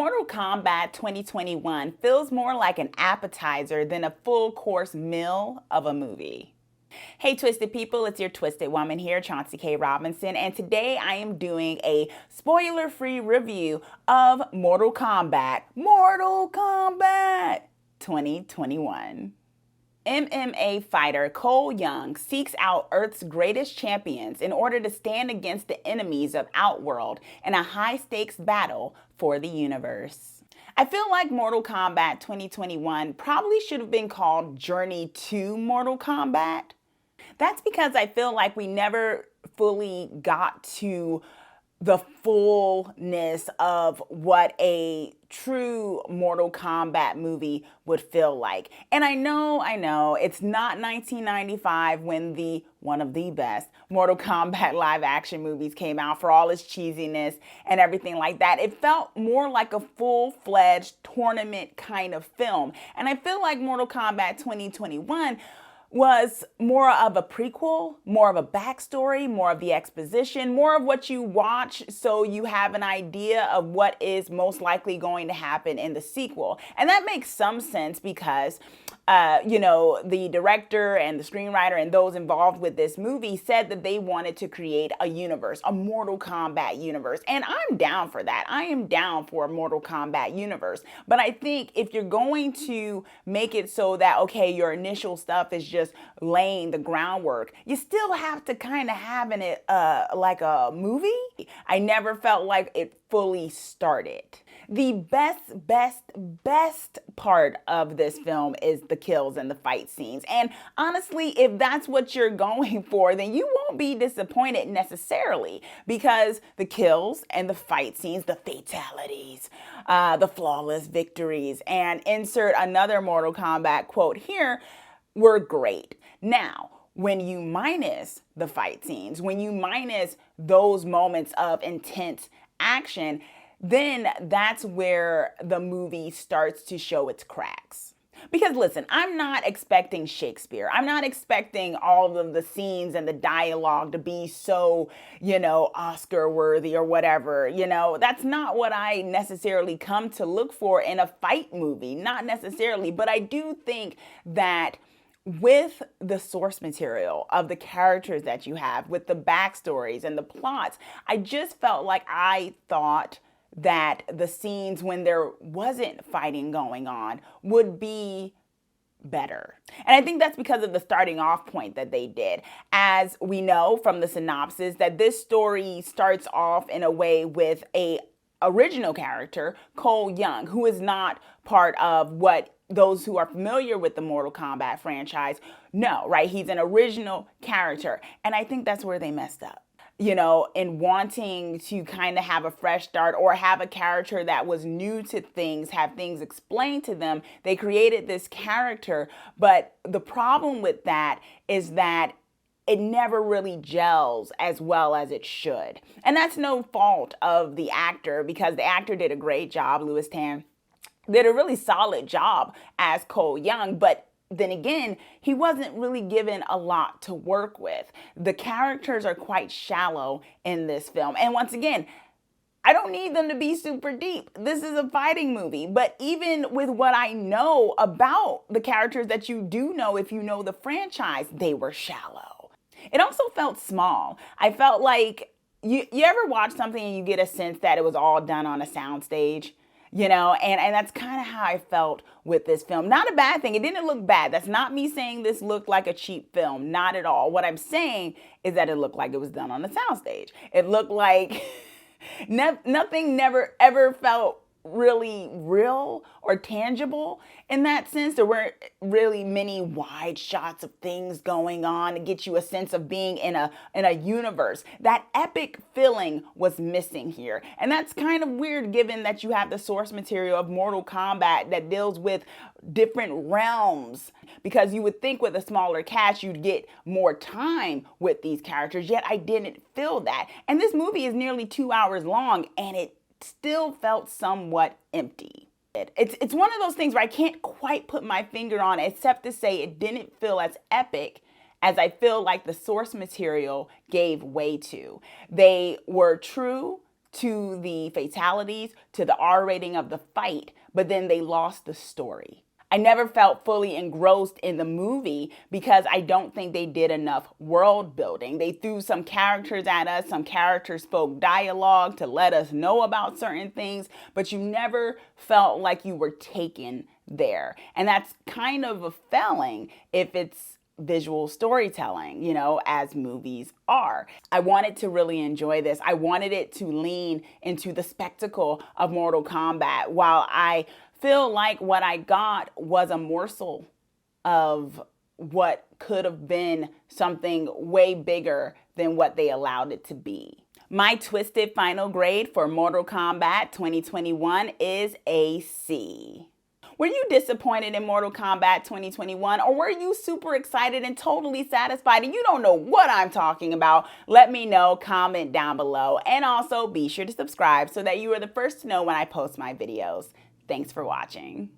Mortal Kombat 2021 feels more like an appetizer than a full course meal of a movie. Hey Twisted people, it's your Twisted Woman here, Chauncey K. Robinson, and today I am doing a spoiler-free review of Mortal Kombat 2021. MMA fighter Cole Young seeks out Earth's greatest champions in order to stand against the enemies of Outworld in a high-stakes battle for the universe. I feel like Mortal Kombat 2021 probably should have been called Journey to Mortal Kombat. That's because I feel like we never fully got to the fullness of what a true Mortal Kombat movie would feel like. And I know, it's not 1995 when one of the best Mortal Kombat live action movies came out for all its cheesiness and everything like that. It felt more like a full-fledged tournament kind of film. And I feel like Mortal Kombat 2021 was more of a prequel, more of a backstory, more of the exposition, more of what you watch so you have an idea of what is most likely going to happen in the sequel. And that makes some sense because, the director and the screenwriter and those involved with this movie said that they wanted to create a universe, a Mortal Kombat universe. And I'm down for that. I am down for a Mortal Kombat universe. But I think if you're going to make it so that, okay, your initial stuff is just laying the groundwork, you still have to kind of have it like a movie. I never felt like it fully started. The best part of this film is the kills and the fight scenes. And honestly, if that's what you're going for, then you won't be disappointed necessarily, because the kills and the fight scenes, the fatalities, the flawless victories, and insert another Mortal Kombat quote here, were great. Now, when you minus the fight scenes, when you minus those moments of intense action, then that's where the movie starts to show its cracks. Because listen, I'm not expecting Shakespeare. I'm not expecting all of the scenes and the dialogue to be so, Oscar worthy or whatever. That's not what I necessarily come to look for in a fight movie. Not necessarily. But I do think that with the source material of the characters that you have, with the backstories and the plots, I just felt like I thought that the scenes when there wasn't fighting going on would be better. And I think that's because of the starting off point that they did. As we know from the synopsis, that this story starts off in a way with a original character, Cole Young, who is not part of what those who are familiar with the Mortal Kombat franchise know, right? He's an original character. And I think that's where they messed up. In wanting to kind of have a fresh start or have a character that was new to things, have things explained to them, they created this character. But the problem with that is that it never really gels as well as it should. And that's no fault of the actor, because the actor did a great job. Louis Tan did a really solid job as Cole Young, but then again, he wasn't really given a lot to work with. The characters are quite shallow in this film. And once again, I don't need them to be super deep. This is a fighting movie. But even with what I know about the characters that you do know, if you know the franchise, they were shallow. It also felt small. I felt like, you ever watch something and you get a sense that it was all done on a soundstage? And that's kind of how I felt with this film. Not a bad thing. It didn't look bad. That's not me saying this looked like a cheap film. Not at all. What I'm saying is that it looked like it was done on a soundstage. It looked like nothing never ever felt really real or tangible in that sense. There weren't really many wide shots of things going on to get you a sense of being in a universe. That epic feeling was missing here. And that's kind of weird given that you have the source material of Mortal Kombat that deals with different realms, because you would think with a smaller cast you'd get more time with these characters, yet I didn't feel that. And this movie is nearly 2 hours long and it still felt somewhat empty. It's one of those things where I can't quite put my finger on it, except to say it didn't feel as epic as I feel like the source material gave way to. They were true to the fatalities, to the R rating of the fight, but then they lost the story. I never felt fully engrossed in the movie because I don't think they did enough world building. They threw some characters at us. Some characters spoke dialogue to let us know about certain things, but you never felt like you were taken there. And that's kind of a failing if it's visual storytelling, you know, as movies are. I wanted to really enjoy this. I wanted it to lean into the spectacle of Mortal Kombat, while I feel like what I got was a morsel of what could have been something way bigger than what they allowed it to be. My twisted final grade for Mortal Kombat 2021 is a C. Were you disappointed in Mortal Kombat 2021, or were you super excited and totally satisfied and you don't know what I'm talking about? Let me know, comment down below, and also be sure to subscribe so that you are the first to know when I post my videos. Thanks for watching.